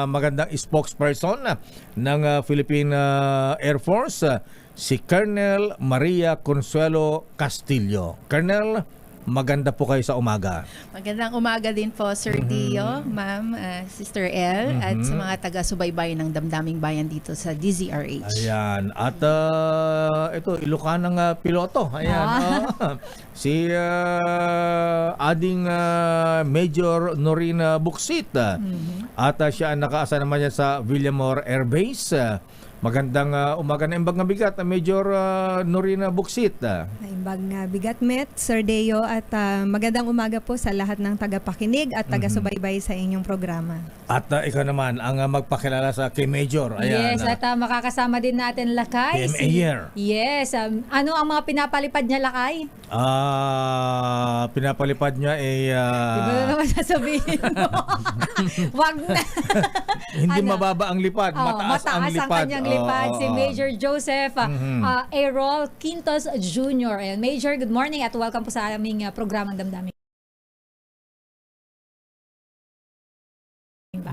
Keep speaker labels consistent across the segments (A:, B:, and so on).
A: magandang spokesperson ng Philippine Air Force, si Colonel Maria Consuelo Castillo. Colonel, maganda po kayo sa umaga.
B: Magandang umaga din po, Sir Dio, Ma'am, Sister L, at sa mga taga-subaybay ng Damdaming Bayan dito sa DZRH.
A: Ayan. At ito, Ilocanang piloto. Ayan. Si ading Major Norina Buxit. At siya ang nakaasa naman niya sa Villamor Air Base. Magandang umaga na imbag nga bigat, Major Norina Buxit.
C: Imbag nga bigat, Met, Sir Deo, at magandang umaga po sa lahat ng tagapakinig at taga-subaybay sa inyong programa.
A: At ikaw naman ang magpakilala sa kay Major. Ayan,
D: Yes, at makakasama din natin Lakay.
A: PM Ayer.
D: Yes, ano ang mga pinapalipad niya, Lakay?
A: Pinapalipad niya ay
D: Di ba na naman sasabihin mo? Wag na.
A: hindi mababa ang lipad, mataas ang lipad.
D: Kanyang lipad, si Major Joseph Errol Quintos Jr. And Major, good morning at welcome po sa aming programang Damdamin.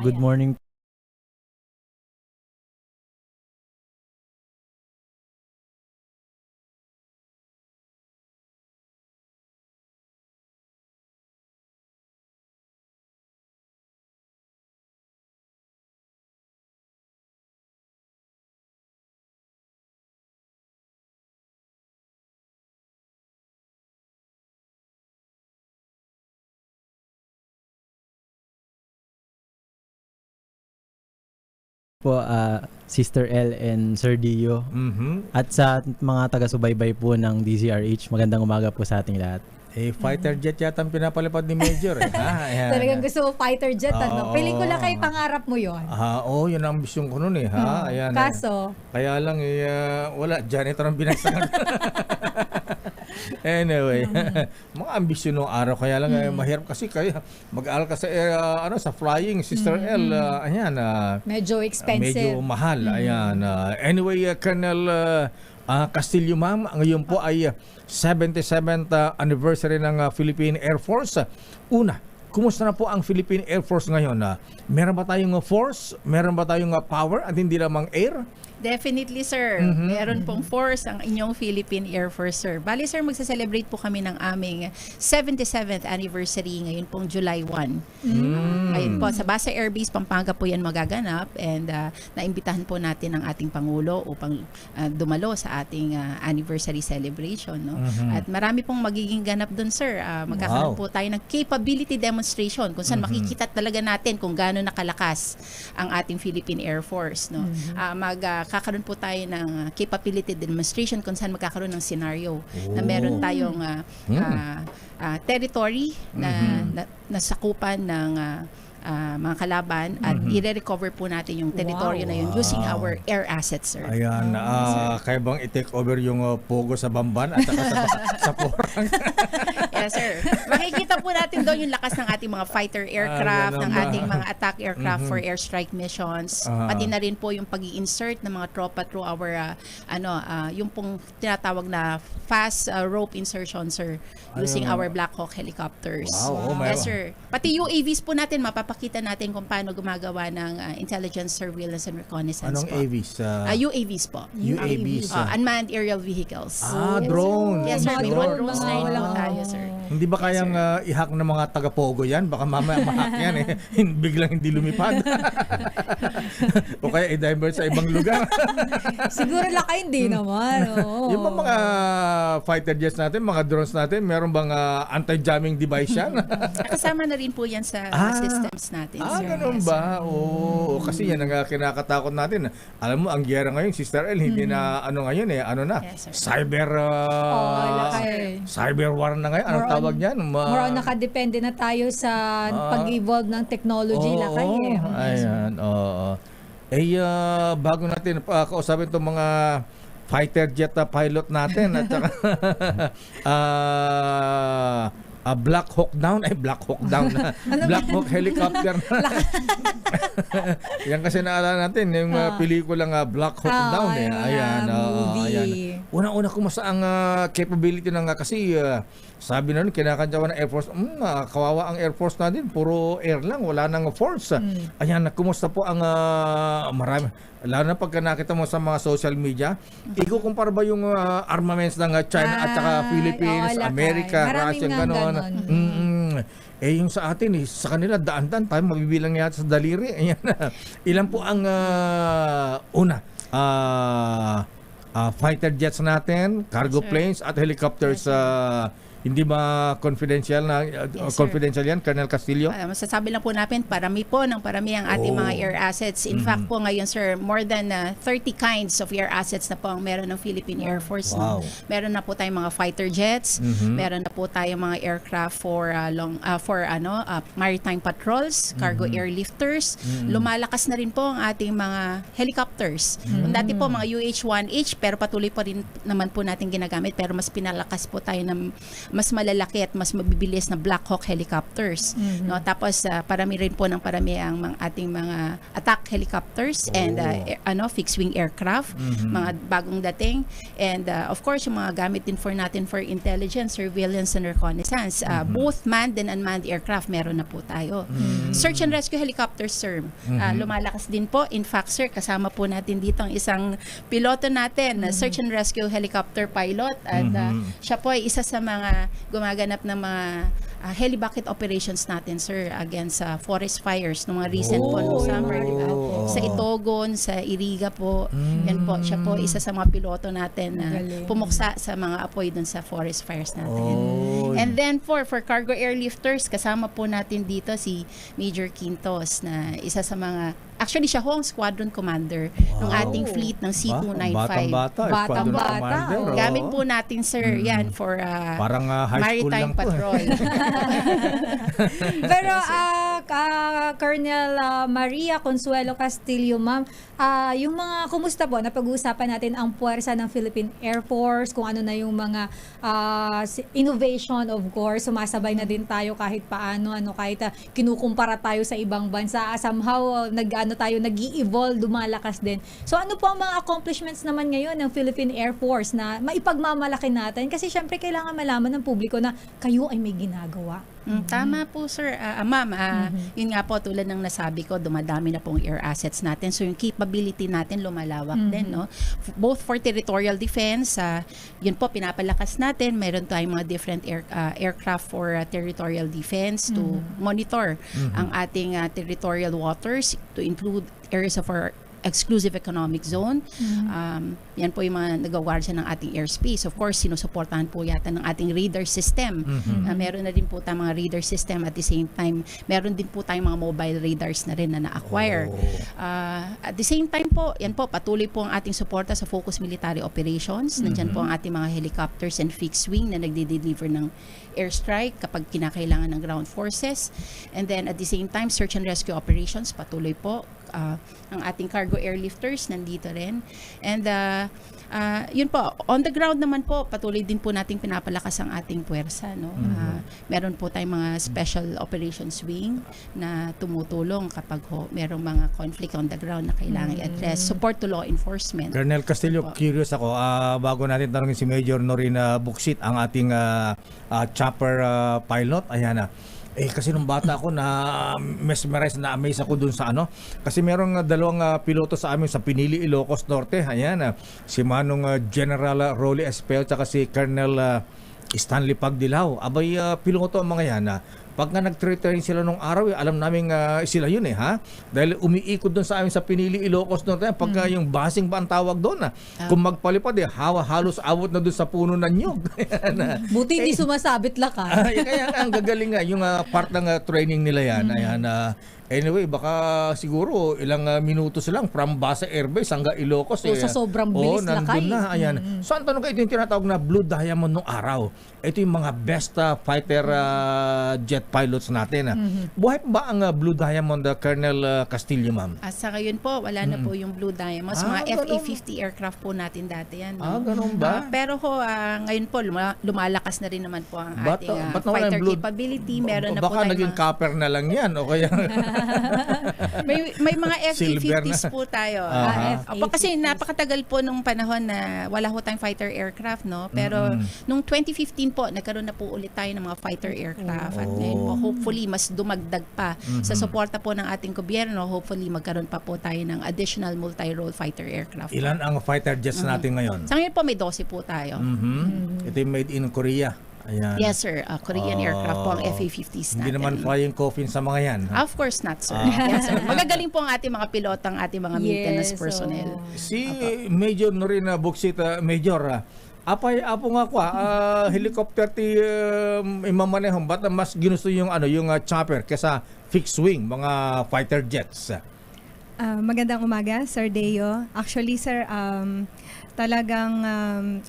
E: Good morning. Po Sister L and Sir Dio at sa mga taga-subaybay po ng DZRH, magandang umaga po sa ating lahat.
A: Fighter jet yata ang pinapalipad ni Major. Ayan.
D: Talagang gusto mo fighter jet, ano? Pelikula kay pangarap mo yon.
A: Yun ang ambisyon ko noon Ayan.
D: Kaso?
A: Kaya lang wala, janitor ang binagsakan. Anyway, mga ambisyon ng araw, kaya lang mahirap kasi kaya mag-aaral ka sa sa flying, Sister L. Ayan,
D: Medyo expensive.
A: medyo mahal. Ayan. Anyway, Colonel Castillo, ma'am, ngayon po ay 77th anniversary ng Philippine Air Force. Una, kumusta na po ang Philippine Air Force ngayon? Meron ba tayong force? Meron ba tayong power at hindi lamang air?
B: Definitely, sir. Meron pong force ang inyong Philippine Air Force, sir. Bali, sir, magsa-celebrate po kami ng aming 77th anniversary ngayon pong July 1. Ngayon po, sa Basa Air Base, Pampanga po yan magaganap, and naimbitahan po natin ang ating Pangulo upang dumalo sa ating anniversary celebration. No? At marami pong magiging ganap doon, sir. Magkakaroon po tayo ng capability demonstration kung saan makikita talaga natin kung gaano nakalakas ang ating Philippine Air Force. No? Kakaroon po tayo ng capability demonstration kung saan magkakaroon ng scenario na meron tayong territory na nasakupan ng mga kalaban at i-recover po natin yung teritoryo na yun using our air assets, sir.
A: Ayan, kaya bang i-take over yung pogo sa Bamban at saka sa Porang?
B: Yes, sir. Makikita po natin doon yung lakas ng ating mga fighter aircraft, ng ating mga attack aircraft for airstrike missions. Pati na rin po yung pag-i-insert ng mga tropa through our, yung pong tinatawag na fast rope insertion, sir, using our Black Hawk helicopters. Yes, sir. Pati UAVs po natin, mapapakita natin kung paano gumagawa ng intelligence, surveillance, and reconnaissance.
A: Anong
B: po.
A: AVs?
B: UAVs po.
A: UAVs.
B: Unmanned aerial vehicles.
A: Drone.
B: Yes, sir. May
A: Drone.
B: drones na rin po tayo, sir.
A: Hindi ba kayang i-hack ng mga taga-pogo yan? Baka mamaya ma-hack yan biglang hindi lumipad. O kaya i-divert sa ibang lugar.
D: Siguro Lakay hindi naman.
A: Yung mga fighter jets natin, mga drones natin, meron bang anti-jamming device yan?
B: Kasama na rin po yan sa systems natin, sir.
A: Ganun
B: Yes,
A: ba? Oo, kasi yan ang kinakatakot natin. Alam mo, ang giyera ngayon, Sister L, hindi na ngayon
B: Yes, sir.
A: cyber war na ngayon. Anong tawag niyan?
D: More on nakadepende na tayo sa pag-evolve ng technology, Lakay.
A: Ayan, oo. Bago natin kausapin itong mga fighter jet pilot natin at saka Black Hawk Down, Black Hawk helicopter. Yan kasi naalala natin yung pelikulang Black Hawk Down. Ayan,
D: movie.
A: ayan. Una-una kumusta ang capability ng kasi sabi na nun, kinakantyawan ng Air Force, kawawa ang Air Force natin, puro air lang, wala nang force. Ayan, kumusta po ang marami, lalo na pagka nakita mo sa mga social media, ikukumpara ba yung armaments ng China at saka Philippines,
D: oo,
A: America,
D: maraming
A: Russia,
D: nga
A: gano'n.
D: ganon.
A: Yung sa atin, sa kanila, daan-daan tayo, mabibilang yata sa daliri. Ayan. Ilan po ang fighter jets natin, cargo
B: Yes, sir.
A: planes at helicopters. Hindi ba confidential na
B: Yes, sir.
A: confidential yan, Colonel Castillo?
B: Masasabi lang po natin, parami ang ating mga air assets. In fact po ngayon, sir, more than 30 kinds of air assets na po ang meron ng Philippine Air Force.
A: Wow.
B: Meron na po tayong mga fighter jets, meron na po tayong mga aircraft for maritime patrols, cargo airlifters. Lumalakas na rin po ang ating mga helicopters. Dati po mga UH-1H, pero patuloy pa rin naman po natin ginagamit, pero mas pinalakas po tayo ng mas malalaki at mas mabibilis na Black Hawk helicopters. No, tapos parami rin po ng parami ang ating mga attack helicopters and fixed wing aircraft, mga bagong dating, and of course yung mga gamit din natin for intelligence, surveillance and reconnaissance. Both manned and unmanned aircraft meron na po tayo. Search and rescue helicopters, sir, lumalakas din po. In fact, sir, kasama po natin dito ang isang piloto natin, search and rescue helicopter pilot, at siya po ay isa sa mga gumaganap ng mga heli-bucket operations natin, sir, against forest fires ng mga recent po nung summer, di ba? Sa Itogon, sa Iriga po. Yan po, siya po isa sa mga piloto natin na pumuksa sa mga apoy dun sa forest fires natin. And then for cargo airlifters, kasama po natin dito si Major Quintos na isa sa mga, actually siya ho ang squadron commander ng ating fleet ng C-295.
A: Batang-bata.
D: Batang-bata.
A: Commander, oh.
B: Gamit po natin, sir, yan for
A: Parang high school
B: maritime
A: lang po.
B: patrol.
D: Pero Colonel Maria Consuelo Castillo, ma'am, yung mga kumusta po, napag-uusapan natin ang puwersa ng Philippine Air Force, kung ano na yung mga innovation, of course, sumasabay na din tayo kahit paano, kahit kinukumpara tayo sa ibang bansa, somehow nag-i-evolve, lumalakas din. So ano po ang mga accomplishments naman ngayon ng Philippine Air Force na maipagmamalaki natin? Kasi syempre kailangan malaman ng publiko na kayo ay may ginagawa.
B: Tama po, sir. Ma'am, yun nga po, tulad ng nasabi ko, dumadami na pong air assets natin. So yung capability natin lumalawak din, no? Both for territorial defense, yun po, pinapalakas natin. Meron tayong mga different aircraft for territorial defense to monitor ang ating territorial waters, to include areas of our exclusive economic zone. Yan po yung mga nagaward ng ating airspace. Of course, sinusuportahan po yata ng ating radar system. Meron na din po tayong mga radar system, at the same time, meron din po tayong mga mobile radars na rin na na-acquire. At the same time po, yan po, patuloy po ang ating suporta sa focus military operations. Nandiyan po ang ating mga helicopters and fixed wing na nagde-deliver ng airstrike kapag kinakailangan ng ground forces. And then at the same time, search and rescue operations, patuloy po. Ang ating cargo airlifters nandito rin. And yun po, on the ground naman po, patuloy din po nating pinapalakas ang ating puwersa, no? Meron po tayong mga special operations wing na tumutulong kapag merong mga conflict on the ground na kailangan i-address. Support to law enforcement.
A: Colonel Castillo, curious ako, bago natin tanongin si Major Norina Buxit, ang ating chopper pilot, ayan na. Kasi nung bata ako na mesmerize, na amaze ako dun sa kasi merong dalawang piloto sa amin sa Pinili, Ilocos Norte. Ayan, si Manong General Rolly Espel at si Colonel Stanley Pagdilaw. Abay, piloto ang mga yan. Pag nga nag-train sila nung araw, alam namin sila yun ha. Dahil umiikot doon sa amin sa Pinili, Ilocos Norte. Pagka yung basing ba ang tawag doon kung magpalipad halos awot na doon sa puno ng nyug.
D: Buti hindi sumasabit lakas.
A: Kaya ang gagaling nga yung part ng training nila yan. Ayan, anyway, baka siguro ilang minutos lang from Basa Airbase hanggang Ilocos.
D: Sa sobrang bilis lakay.
A: Nandun na. Ayan. So, ang tanong ko, ito yung tinatawag na Blue Diamond nung araw. Ito yung mga best fighter jet pilots natin. Buhay ba ang Blue Diamond, Colonel Castillo, ma'am?
B: Sa ngayon po, wala na po yung Blue Diamonds. Mga FA-50 aircraft po natin dati yan. No?
A: Ganun ba?
B: Pero ngayon po, lumalakas na rin naman po ang ating
A: ba't nawala
B: fighter
A: yung blue?
B: capability. Meron na po
A: Baka
B: tayong
A: naging copper na lang yan. O kaya
B: May mga
A: Silver
B: F-50s
A: na.
B: po tayo.
A: Aha.
B: Opo, kasi napakatagal po nung panahon na wala ho tayong fighter aircraft, no? Pero nung 2015 po, nagkaroon na po ulit tayo ng mga fighter aircraft. At ngayon po, hopefully, mas dumagdag pa sa suporta po ng ating gobyerno. Hopefully, magkaroon pa po tayo ng additional multi-role fighter aircraft.
A: Ilan ang fighter jets natin ngayon?
B: Sa ngayon po, may 12 po tayo.
A: Ito yung made in Korea. Ayan.
B: Yes, sir. Korean aircraft po ang FA-50s natin.
A: Hindi naman flying coffin sa mga yan. ha?
B: Of course not, sir. Yes, sir. Magagaling po ang ating mga pilota, ang ating mga maintenance
D: Yes,
B: personnel.
A: Si Major Norina Buksita, Major, apay apo nga kwa, helicopter ti imamanehon, ba't mas ginusto yung yung chopper kesa fixed wing, mga fighter jets?
C: Magandang umaga, Sir Deo. Actually, sir, talagang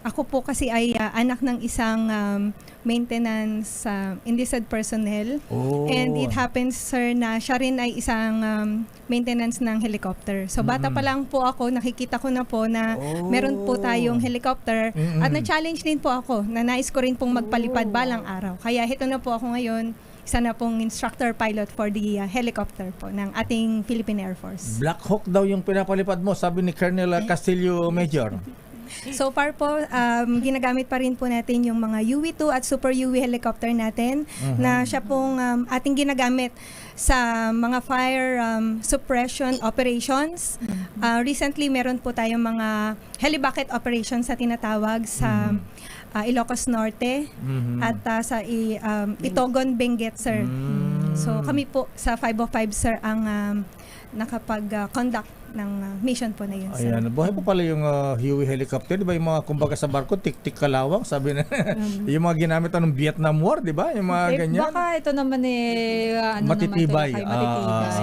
C: ako po kasi ay anak ng isang maintenance enlisted personnel.
A: Oh.
C: And it happens, sir, na siya rin ay isang maintenance ng helicopter. So, bata pa lang po ako, nakikita ko na po na meron po tayong helicopter. At na-challenge din po ako na nais ko rin pong magpalipad balang araw. Kaya hito na po ako ngayon, isa na pong instructor pilot for the helicopter po ng ating Philippine Air Force.
A: Black Hawk daw yung pinapalipad mo, sabi ni Colonel Castillo, Major.
C: So far po, ginagamit pa rin po natin yung mga UV-2 at Super UV helicopter natin na siya pong ating ginagamit sa mga fire suppression operations. Recently, meron po tayong mga helibucket operations sa tinatawag sa Ilocos Norte at sa Itogon, Benguet, sir. So kami po sa 505, sir, ang nakapag-conduct ng mission po na yun, sir.
A: Ayan, buhay po pala yung Huey helicopter, di ba? Yung mga kumbaga sa barko, tik-tik kalawang, sabi na. Yung mga ginamit ng Vietnam War, di ba? Yung mga ganyan.
D: Baka ito naman
A: Matitibay.
D: matitibay.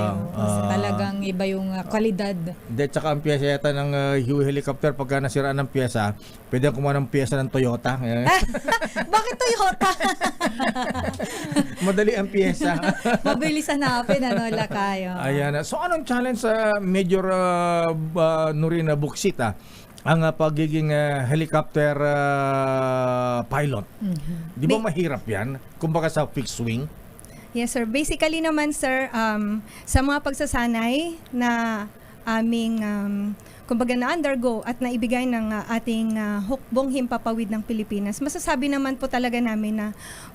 D: Talagang iba yung kalidad.
A: Hindi, tsaka ang pyesa yata ng Huey helicopter, pagka nasiraan ng pyesa, pwede kumuha ng pyesa ng Toyota.
D: Bakit Toyota?
A: Madali ang pyesa.
D: Mabilis hanapin, Lakayo.
A: Ayan. So, anong challenge sa Major Norina Buksita ang pagiging helicopter pilot? Di ba mahirap yan? Kumbaga sa fixed wing?
C: Yes, sir. Basically naman, sir, sa mga pagsasanay na aming kumbaga na-undergo at naibigay ng ating hukbong himpapawid ng Pilipinas, masasabi naman po talaga namin na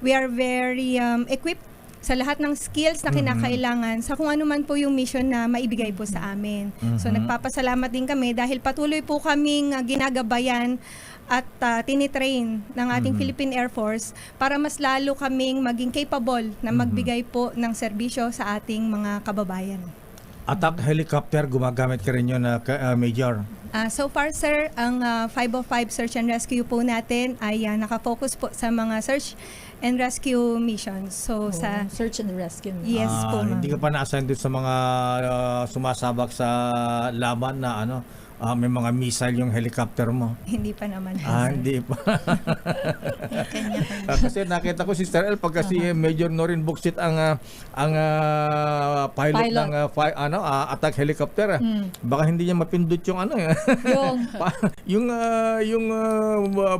C: we are very equipped sa lahat ng skills na kinakailangan sa kung ano man po yung mission na maibigay po sa amin. So nagpapasalamat din kami dahil patuloy po kaming ginagabayan at tinitrain ng ating Philippine Air Force para mas lalo kaming maging capable na magbigay po ng serbisyo sa ating mga kababayan.
A: Attack helicopter, gumagamit ka rin yun, Major?
C: So far, sir, ang 505 Search and Rescue po natin ay nakafocus po sa mga search and rescue missions. So, sa
D: Search and rescue.
C: yes po, ma'am.
A: Hindi ka pa na-assign doon sa mga sumasabak sa laban na may mga missile yung helicopter mo?
C: Hindi pa naman.
A: Hindi pa. Kasi nakita ko si Sister El pagka si Major Norin Buksit ang pilot ng attack helicopter. Baka hindi niya mapindot yung yung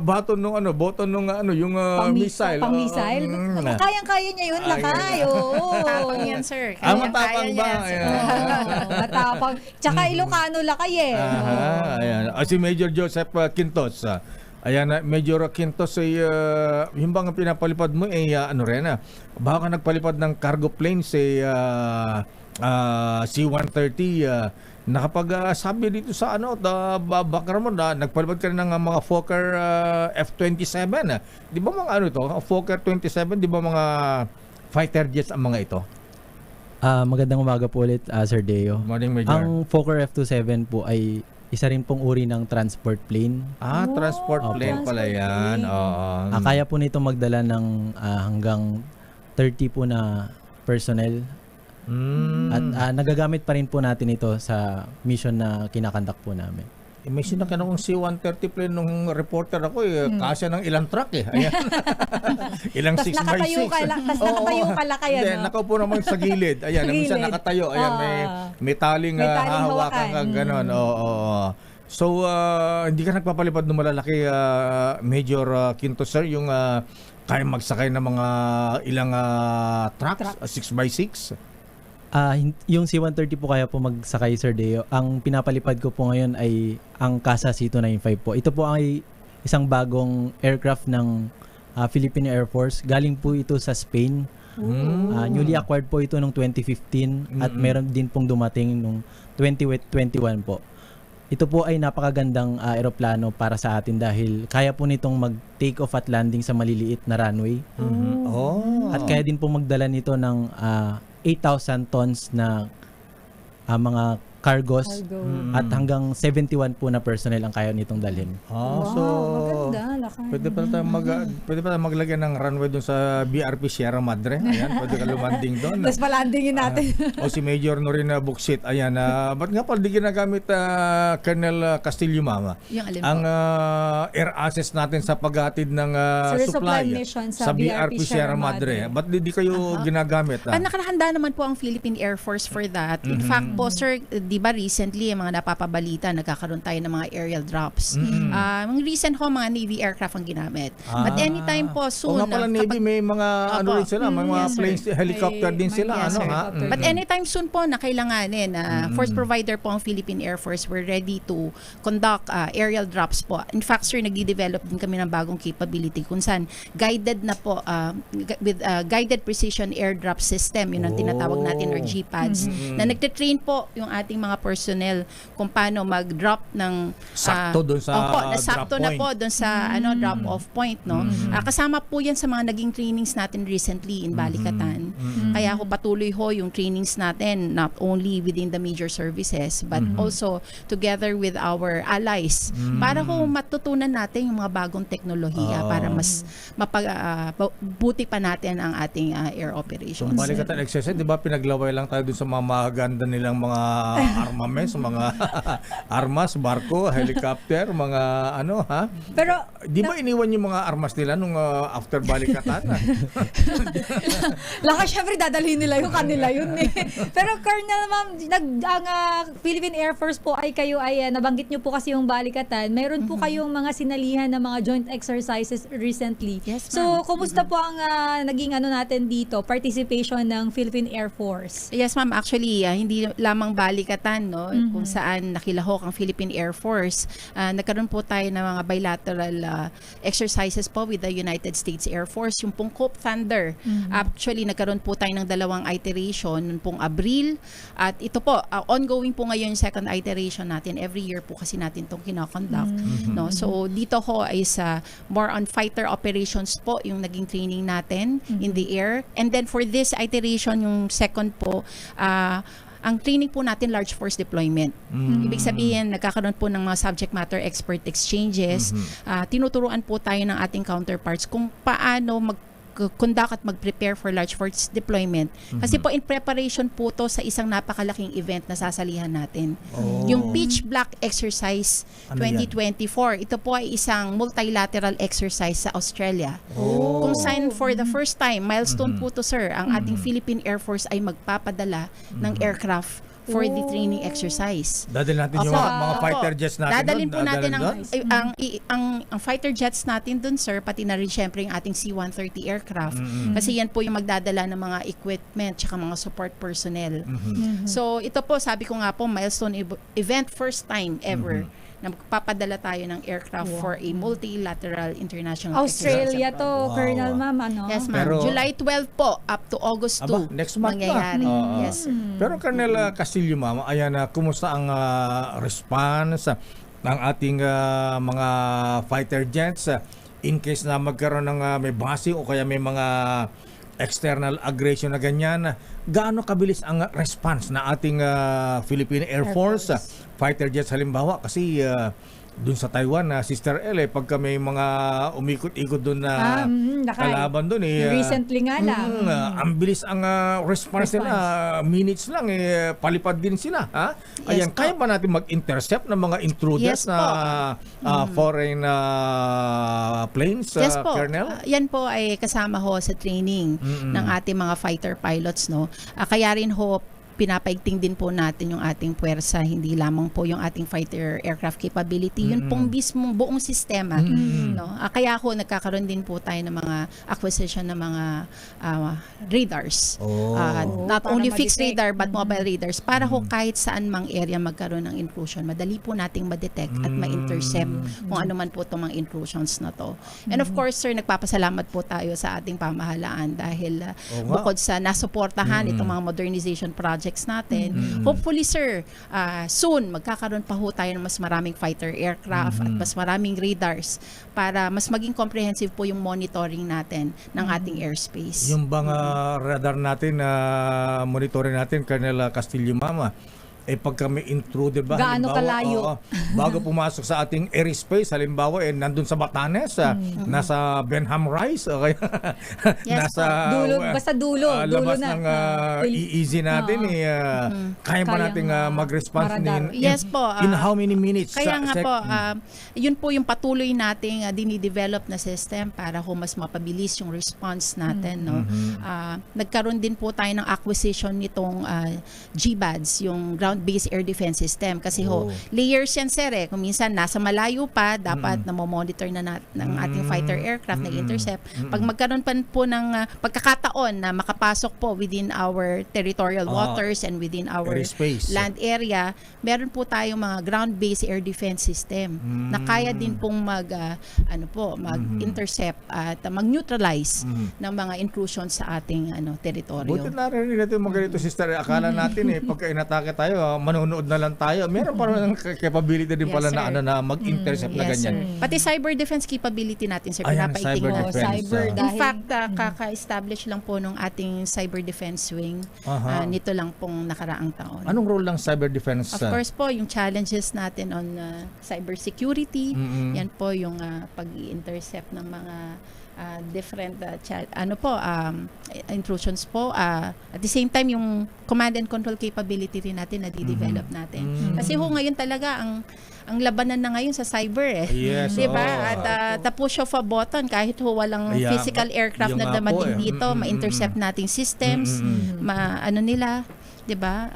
A: button nung button nung yung missile.
D: Pang-missile. Kayang-kaya niya yun, Lakay.
B: Matapang yan, sir.
A: Matapang ba?
D: Matapang. Tsaka Ilocano, Lakay
A: Ayan. Si Major Joseph Quintos. Ayan, Major Quintos ay yung bang pinapalipad mo baka nagpalipad ng cargo plane si C-130 nakapag-sabi dito sa background mo na nagpalipad ka rin ng mga Fokker F-27. Di ba mga Fokker 27, di ba mga fighter jets ang mga ito?
E: Magandang umaga po ulit, Sir Deo.
A: Morning, Major.
E: Ang Fokker F-27 po ay isa rin pong uri ng transport plane.
A: Transport plane pala yan.
E: Kaya po nito magdala ng hanggang 30 po na personnel. At nagagamit pa rin po natin ito sa mission na kinakandak po namin.
A: May sinakyan akong C-130 plane nung reporter ako kasya ng ilang truck Ayan. Ilang 6x6.
D: Tas nakatayo ka, Lakay.
A: Nakaupo naman sa gilid. Ayan, minsan nakatayo. Ayan, may taling hahawakan kang ganon. So, hindi ka nagpapalipad ng malalaki, Major Quinto, sir, yung kaya magsakay ng mga ilang trucks, 6x6?
E: Yung C-130 po kaya po magsakay, Sir Deo. Ang pinapalipad ko po ngayon ay ang CASA C-295 po. Ito po ay isang bagong aircraft ng Philippine Air Force. Galing po ito sa Spain. Newly acquired po ito noong 2015 at meron din pong dumating noong 2021 po. Ito po ay napakagandang eroplano para sa atin dahil kaya po nitong mag-take off at landing sa maliliit na runway.
A: Oh.
E: At kaya din po magdala nito ng 8,000 tons na mga cargos at hanggang 71 po na personnel ang kaya nitong dalhin.
A: So
D: maganda. Laki.
A: pwede pa tayo maglagay ng runway doon sa BRP Sierra Madre. Ayan, pwede ka lumanding doon.
D: Tapos palandingin natin.
A: O si Major Norina Buxit. Ayan, ba't nga pala di ginagamit Colonel Castillo, Mama?
B: Yung alin
A: Ang air access natin sa paghatid ng
D: Sa resupply
A: supply
D: mission
A: sa BRP Sierra Madre. Ba't di kayo ginagamit?
B: Nakahanda naman po ang Philippine Air Force for that. In fact po, sir, di ba recently, mga napapabalita, nagkakaroon tayo ng mga aerial drops. Mga recent ho, mga Navy aircraft ang ginamit. But anytime po, soon.
A: O nga pala Navy, may mga ano rin sila, may mga
B: Yes, sir.
A: planes, helicopter din sila.
B: Yes,
A: Ano
B: sir.
A: ha?
B: But anytime soon po na kailanganin, force provider po ang Philippine Air Force, we're ready to conduct aerial drops po. In fact, sir, nagdi-develop din kami ng bagong capability kung saan guided na po with guided precision airdrop system, yun ang tinatawag natin, or GPADS, na nagtitrain po yung ating mga personnel kung paano mag-drop ng
A: Sakto doon sa
B: nasakto
A: drop
B: na
A: point.
B: po doon sa drop-off point, no? Kasama po yan sa mga naging trainings natin recently in Balikatan. Kaya ho patuloy ho yung trainings natin, not only within the major services but also together with our allies, para ho matutunan natin yung mga bagong teknolohiya para mas buti pa natin ang ating air operations.
A: Kung Balikatan exercise, di ba pinaglaway lang tayo dun sa mga maganda nilang mga armaments, mga armas, barko, helicopter, mga ano ha?
D: Pero
A: Di ba iniwan yung mga armas nila nung after Balikatan?
D: syempre dadalhin nila yung kanila yun eh. Pero Colonel, ma'am, ang Philippine Air Force po ay kayo ay nabanggit nyo po kasi yung Balikatan. Mayroon po kayong mga sinalihan na mga joint exercises recently.
B: Yes,
D: So,
B: ma'am.
D: kumusta po ang naging natin dito, participation ng Philippine Air Force?
B: Yes, ma'am. Actually, hindi lamang Balikatan, no, kung saan nakilahok ang Philippine Air Force. Nagkaroon po tayo ng mga bilateral exercises po with the United States Air Force. Yung pong Hope Thunder. Actually, nagkaroon po tayo ng dalawang iteration noong pong Abril. At ito po, ongoing po ngayon yung second iteration natin. Every year po kasi natin itong kinakonduct. No? So, dito ho ay sa more on fighter operations po yung naging training natin in the air. And then for this iteration, yung second po, ang training po natin large force deployment. Ibig sabihin, nagkakaroon po ng mga subject matter expert exchanges. Tinuturuan po tayo ng ating counterparts kung paano conduct at mag-prepare for large force deployment. Kasi po in preparation po to sa isang napakalaking event na sasalihan natin. Yung Pitch Black Exercise
A: Ano yan?
B: 2024. Ito po ay isang multilateral exercise sa Australia. Kung saan for the first time, milestone po to, sir, ang ating Philippine Air Force ay magpapadala ng aircraft for the training exercise.
A: Dadalhin natin yung
B: Opo.
A: mga fighter jets natin
B: Dadalhin
A: doon.
B: po natin
A: Dadalhin
B: ang fighter jets natin dun, sir, pati na rin syempre yung ating C-130 aircraft. Kasi yan po yung magdadala ng mga equipment tsaka mga support personnel. So ito po, sabi ko nga po, milestone event, first time ever na magpapadala tayo ng aircraft for a multilateral international
D: Australia
B: exercise.
D: to, Colonel, ma'am, ano?
B: Yes, ma'am.
A: Pero-
B: July 12 po up to August 2.
A: Aba, next month
B: mangyayari.
A: pa. Oo.
B: Yes, sir.
A: Pero Colonel Castillo, ma'am, ayan, kumusta ang response ng ating mga fighter jets in case na magkaroon ng may base o kaya may mga external aggression na ganyan? Gaano kabilis ang response na ating Philippine Air Force fighter jets halimbawa? Kasi dun sa Taiwan, Sister L, pagka may mga umikot-ikot dun na kalaban dun,
D: Recently nga lang.
A: ang bilis ang response nila, minutes lang, palipad din sila. Ha? Ayan,
B: Yes po.
A: kaya ba natin mag-intercept ng mga intruders
B: Yes
A: na foreign planes,
B: Yes po.
A: Colonel?
B: Yan po ay kasama ho sa training ng ating mga fighter pilots, no. Kaya rin ho pinapaigting din po natin yung ating puwersa, hindi lamang po yung ating fighter aircraft capability, yun pong mismong buong sistema. No? Kaya ako nagkakaroon din po tayo ng mga acquisition ng mga radars. Not
D: para
B: only fixed
D: ma-detect.
B: radar but mobile radars para ho kahit saan mang area magkaroon ng intrusion, madali po nating ma-detect at ma-intercept kung ano man po itong mga intrusions na to. And of course, sir, nagpapasalamat po tayo sa ating pamahalaan dahil bukod sa nasuportahan itong mga modernization projects natin, hopefully, sir, soon magkakaroon pa ho tayo ng mas maraming fighter aircraft at mas maraming radars para mas maging comprehensive po yung monitoring natin ng ating airspace.
A: Yung bang radar natin na monitorin natin, Colonel Castillo Mama, pagka may intruder ba?
D: Gaano
A: halimbawa,
D: kalayo?
A: Bago pumasok sa ating airspace, halimbawa, nandun sa Batanes, nasa Benham Rise, o kaya
B: Yes,
A: nasa
D: basta dulo
A: labas
D: na.
A: ng EEZ natin, kaya pa nating mag-response
D: maradar.
B: Yes po.
A: in how many minutes?
B: Kaya nga po, yun po yung patuloy nating dinidevelop na system para ho mas mapabilis yung response natin. No? Nagkaroon din po tayo ng acquisition nitong GBADS, yung Ground-Based Air Defense System. Kasi layers yan, sir. Kung minsan nasa malayo pa, dapat namomonitor na ng ating fighter aircraft na intercept. Pag magkaroon pa po ng pagkakataon na makapasok po within our territorial waters and within our
A: Airspace.
B: land area, meron po tayong mga ground-based air defense system na kaya din pong mag-intercept at mag-neutralize ng mga intrusions sa ating teritoryo.
A: Buti narinig natin mga ganito, sister. Akala natin pagka inatake tayo, manonood na lang tayo. Meron pa rin capability din
B: Yes,
A: pala
B: sir.
A: na mag-intercept na
B: Yes,
A: ganyan.
B: sir. Pati cyber defense capability natin, sir,
A: Ayan,
B: pinapaiting
A: cyber
B: natin.
A: defense.
D: Cyber
B: In
D: dahil
B: fact, kaka-establish lang po nung ating cyber defense wing nito lang pong nakaraang taon.
A: Anong role ng cyber defense?
B: Of course po, yung challenges natin on cyber security, yan po yung pag-intercept ng mga different intrusions po. At the same time, yung command and control capability rin natin na di-develop natin. Kasi ngayon talaga ang labanan na ngayon sa cyber
A: Yes,
B: di ba? At the push of a button, kahit walang
A: Yeah,
B: physical aircraft
A: yung
B: na
A: nga po,
B: dumating dito, ma-intercept nating systems, di ba?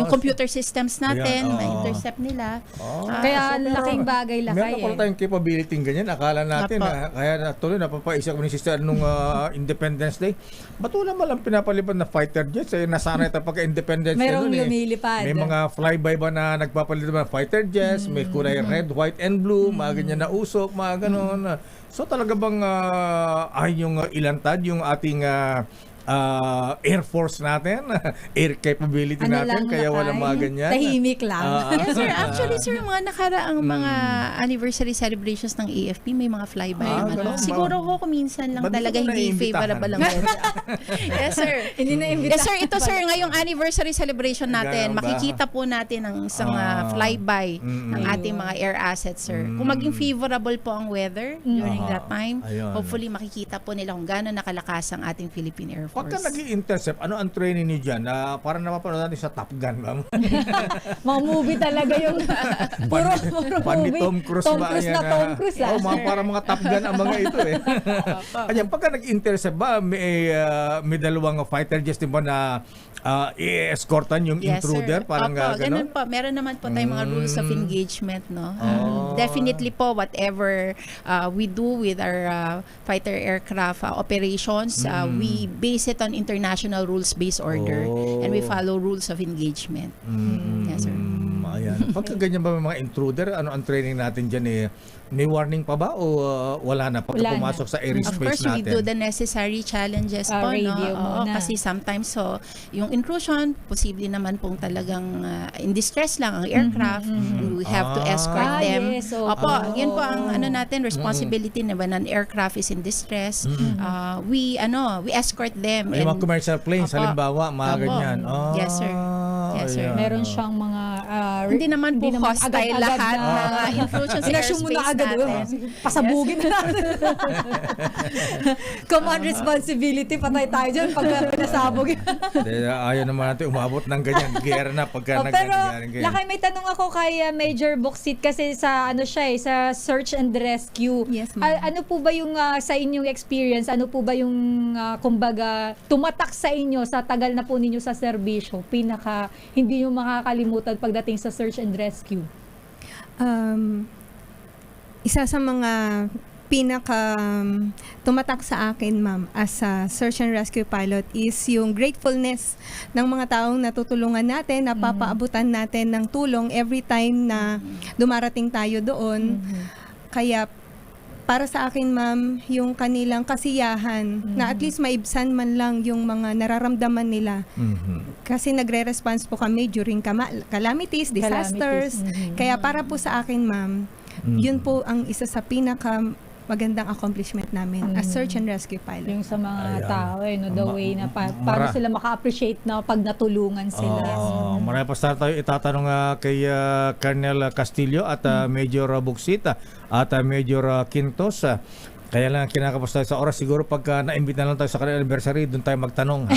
B: Yung computer systems natin,
A: Ayan,
B: ma-intercept nila.
D: Kaya laking bagay lakay
A: Meron pala tayong capability ganyan. Akala natin,
B: Apo.
A: kaya tuloy napapaisip ko ni sister nung Independence Day. Ba't wala malang pinapalipad na fighter jets? Nasanay tayo pagka-Independence Day
D: Merong
A: nun,
D: lumilipad.
A: May mga flyby ba na nagpapalipad ng fighter jets? May kulay red, white, and blue. Mga ganyan na usok, mga ganon. So talaga bang ay yung ilantad yung ating Air Force natin, air capability natin, kaya walang mga ganyan.
D: Tahimik lang.
B: Yes, sir. Actually, sir, mga nakaraang mga anniversary celebrations ng AFP, may mga flyby naman.
A: ganun ba?
B: Siguro kung minsan lang
A: Ba't di
B: talaga
A: ko
B: hindi
A: naiimbitahan?
B: favorable ang weather. Yes, sir.
D: Hindi na imbita.
B: Yes, sir. Ito, sir, ngayong anniversary celebration natin,
A: Ganun ba?
B: makikita po natin ang isang flyby ng ating mga air assets, sir. Kung maging favorable po ang weather during that time,
A: Ayun.
B: hopefully makikita po nila kung gaano nakalakas ang ating Philippine Air Force.
A: Pagka nag-i-intercept, ano ang training niyo dyan? Parang napapanood natin sa Top Gun.
D: Mga movie talaga yung puro
A: Pan ni
D: movie.
A: Tom Cruise
D: Tom
A: ba?
D: Cruise
A: Ayan,
D: na Tom Cruise
A: parang mga Top Gun ang mga ito Ayan, pagka nag-intercept ba, may dalawang fighter jets din ba na i-escortan yung
B: Yes,
A: intruder?
B: sir.
A: Parang
B: Opo,
A: gano'n?
B: ganun po. Meron naman po tayong mga rules of engagement, no? Definitely po, whatever we do with our fighter aircraft operations, we base it on international rules-based order and we follow rules of engagement. Yes, sir.
A: Ayan. Pagka ganyan ba may mga intruder, ano ang training natin dyan may warning pa ba o wala na pagka
D: Wala na.
A: pumasok sa
B: Of
A: airspace
B: course, we
A: natin?
B: do the necessary challenges po, no?
D: Radio
B: Oo,
D: muna.
B: kasi sometimes, yung intrusion, posible naman pong talagang in distress lang ang aircraft and we have to escort them.
D: Yes, so,
B: Opo, yun po ang natin, responsibility na when an aircraft is in distress, we escort them.
A: Ay, mga commercial planes,
B: Opo.
A: halimbawa, mga
B: Opo.
A: ganyan.
B: Yes, sir. Yes, sir.
A: ayan.
D: Meron siyang mga
B: Hindi naman po hostile
D: agad-agad
B: lahat
D: na-
B: ng intrusion sa
D: Inassume mo na
B: airspace
D: agad,
B: natin.
D: pasabugin na natin. Command responsibility, patay tayo dyan pag pinasabog.
A: Ayaw naman natin umabot ng ganyan. Gera na pagka
D: Pero,
A: ganyan.
D: Lakay, may tanong ako kay Major Buksit kasi sa ano siya sa search and rescue.
C: Yes, ma'am.
D: Ano po ba yung sa inyong experience, ano po ba yung kumbaga tumatak sa inyo sa tagal na po ninyo sa serbisyo, pinaka hindi nyo makakalimutan pagdating sa search and rescue?
C: Isa sa mga pinaka tumatak sa akin, ma'am, as a search and rescue pilot is yung gratefulness ng mga taong natutulungan natin, napapaabutan natin ng tulong every time na dumarating tayo doon. Kaya para sa akin, ma'am, yung kanilang kasiyahan na at least maibsan man lang yung mga nararamdaman nila. Kasi nagre-response po kami during calamities, disasters. Kaya para po sa akin, ma'am, yun po ang isa sa pinaka magandang accomplishment namin as search and rescue pilot.
D: Yung sa mga
A: Ayan.
D: tao, the way na paano sila maka-appreciate na pag natulungan sila.
A: Marami pa sa tayo itatanong kay Colonel Castillo at Major Buksit at Major Quintos. Kaya lang kinakapos tayo sa oras. Siguro pagka na-invite na lang tayo sa kanilang anniversary, doon tayo magtanong.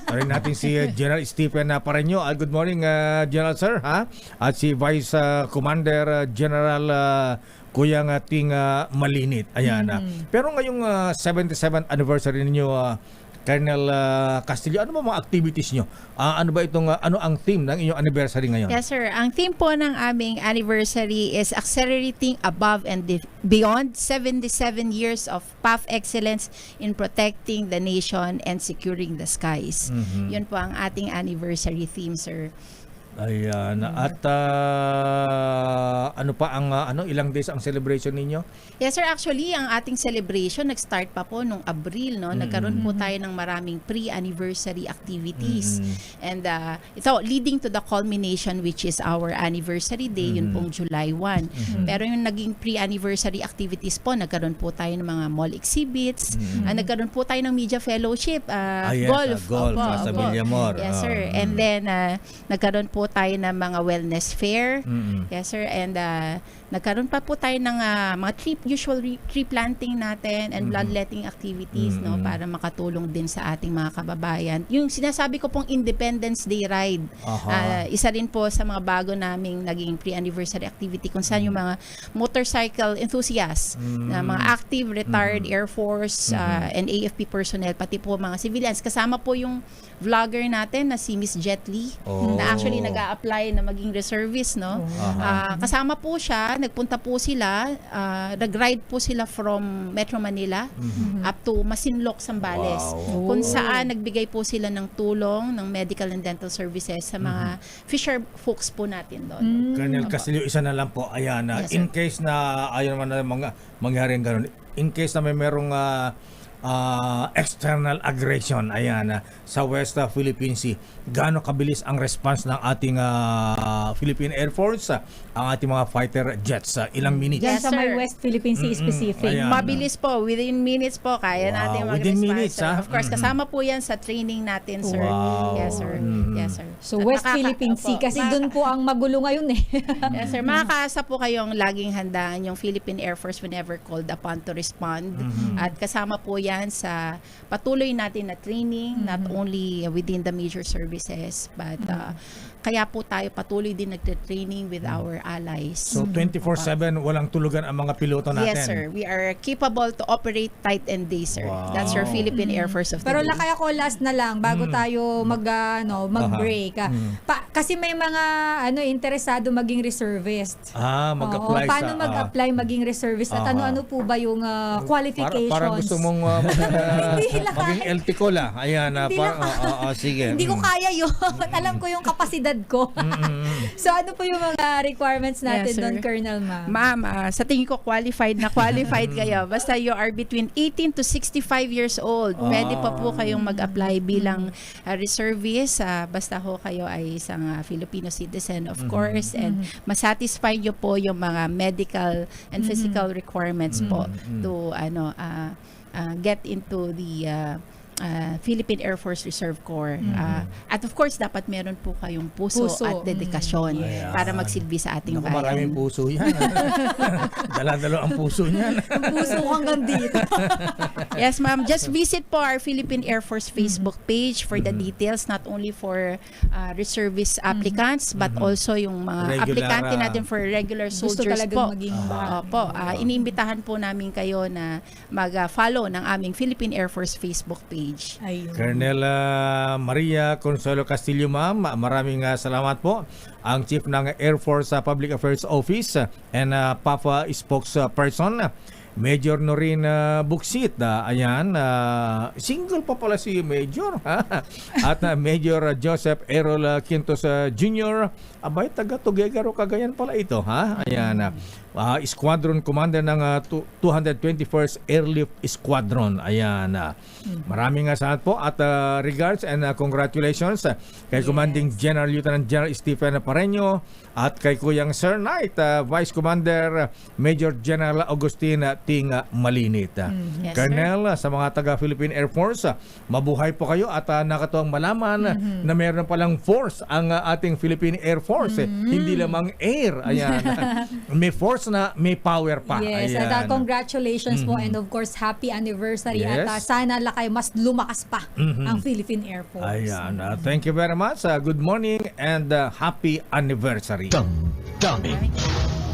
A: Tarin natin si General Stephen Pareño. Good morning, General Sir. At si Vice Commander General Kuyang Ting Malinit. Ayan. Pero ngayong 77th anniversary ninyo, Colonel Castillo, ano ba mga activities nyo? Ano ba itong, ano ang theme ng inyong anniversary ngayon?
B: Yes, sir. Ang theme po ng aming anniversary is Accelerating Above and Beyond 77 Years of PAF Excellence in Protecting the Nation and Securing the Skies. Yun po ang ating anniversary theme, sir.
A: Ayan. At ano pa ang ilang days ang celebration ninyo?
B: Yes, sir. Actually, ang ating celebration nag-start pa po nung Abril, no? Nagkaroon po tayo ng maraming pre-anniversary activities. And ito, leading to the culmination which is our anniversary day, yun pong July 1. Pero yung naging pre-anniversary activities po, nagkaroon po tayo ng mga mall exhibits, nagkaroon po tayo ng media fellowship, golf.
A: Golf
B: Opo,
A: sa
B: opo.
A: Villamor.
B: Yes, sir. And then, nagkaroon po tayo ng mga wellness fair. Yes, sir. And nagkaroon pa po tayo ng mga tree planting natin and bloodletting activities, no, para makatulong din sa ating mga kababayan. Yung sinasabi ko pong Independence Day ride, isa rin po sa mga bago naming naging pre-anniversary activity kung saan yung mga motorcycle enthusiasts, na mga active, retired Air Force and AFP personnel, pati po mga civilians. Kasama po yung vlogger natin na si Miss Jet Li, na actually nag-a-apply na maging reservist, no? Kasama po siya, nagpunta po sila, nag-ride po sila from Metro Manila up to Masinloc, Zambales, kung saan nagbigay po sila ng tulong ng medical and dental services sa mga fisher folks po natin doon.
A: Colonel Castillo, isa na lang po. Ayan.
B: Yes, sir.
A: In case na ayaw naman na mangyari ang ganun, in case na may merong external aggression, ayan, sa West Philippine Sea, gaano kabilis ang response ng ating Philippine Air Force, ang ating mga fighter jets? Ilang minutes?
D: Diyan
B: Yes,
D: sa may
B: sir.
D: West Philippine Sea specific.
A: Ayan.
B: Mabilis po, within minutes po, kaya natin mag-response.
A: Within minutes,
B: sir.
A: ha?
B: Of course, kasama po yan sa training natin, sir.
A: Wow.
B: Yes, sir. Yes, sir.
D: So
B: At
D: West Philippine Sea,
B: opo.
D: kasi doon po ang magulo ngayon eh.
B: Yes, sir. Makakaasa po kayong laging handaan yung Philippine Air Force whenever called upon to respond. At kasama po yan sa patuloy natin na training, not only within the major services, but kaya po tayo patuloy din nagte-training with our allies.
A: So 24/7 walang tulugan ang mga piloto natin.
B: Yes, sir. We are capable to operate night and day, sir.
A: Wow.
B: That's your Philippine Air Force of the
D: Pero
B: day.
D: lakay ako last na lang bago tayo mag-break. Kasi may mga interesado maging reservist.
A: Mag-apply
D: Paano
A: sa
D: mag-apply maging reservist at ano-ano po ba yung qualifications?
A: Para gusto mong maging LTCOL. Ayan,
D: Hindi
A: sige.
D: Hindi ko kaya yun. Alam ko yung kapasidad ko. So ano po yung mga requirements natin
B: Yes, sir.
D: doon, Colonel Ma'am?
B: Ma'am, sa tingin ko qualified kayo. Basta you are between 18 to 65 years old. Pwede pa po kayong mag-apply bilang reservist. Basta ho kayo ay isang Filipino citizen, of course. And masatisfy nyo po yung mga medical and physical requirements po to get into the Philippine Air Force Reserve Corps. At of course, dapat meron po kayong puso,
D: Puso.
B: at dedikasyon
A: Ayan.
B: para magsilbi sa ating
A: Naku, maraming
B: bayan.
A: puso yan. Dala-dala ang puso niyan.
D: Puso hanggang dito.
B: Yes, ma'am. Just visit po our Philippine Air Force Facebook page for the details, not only for reservist applicants, but also yung mga
A: Regular,
B: aplikante natin for regular
D: Gusto
B: soldiers
D: talagang
B: po.
D: maging
B: Opo, iniimbitahan po namin kayo na mag-follow ng aming Philippine Air Force Facebook page.
D: Ayun.
A: Colonel Maria Consuelo Castillo, ma'am, maraming salamat po. Ang Chief ng Air Force Public Affairs Office and PAFA spokesperson, Major Norin Buxit. Ayan, single pa pala si Major. At Major Joseph Errol Quintos Jr. Abay, taga Tuguegarao, Cagayan pala ito. Ayan, Squadron Commander ng 221st Airlift Squadron. Ayan. Maraming salamat po at regards and congratulations kay Commanding General Lieutenant General Stephen Pareño at kay Kuyang Sir Knight, Vice Commander Major General Agustin Ting Malinit.
B: Yes,
A: Colonel, sa mga taga-Philippine Air Force, mabuhay po kayo at nakatuwang malaman na meron palang force ang ating Philippine Air Force. Hindi lamang air. Ayan. May force na may power pa.
D: Yes,
A: Ayan.
D: at congratulations po and of course happy anniversary
A: Yes.
D: at sana lakay mas lumakas pa ang Philippine Air Force.
A: Ayan. Thank you very much. Good morning and happy anniversary.
F: Damdamin.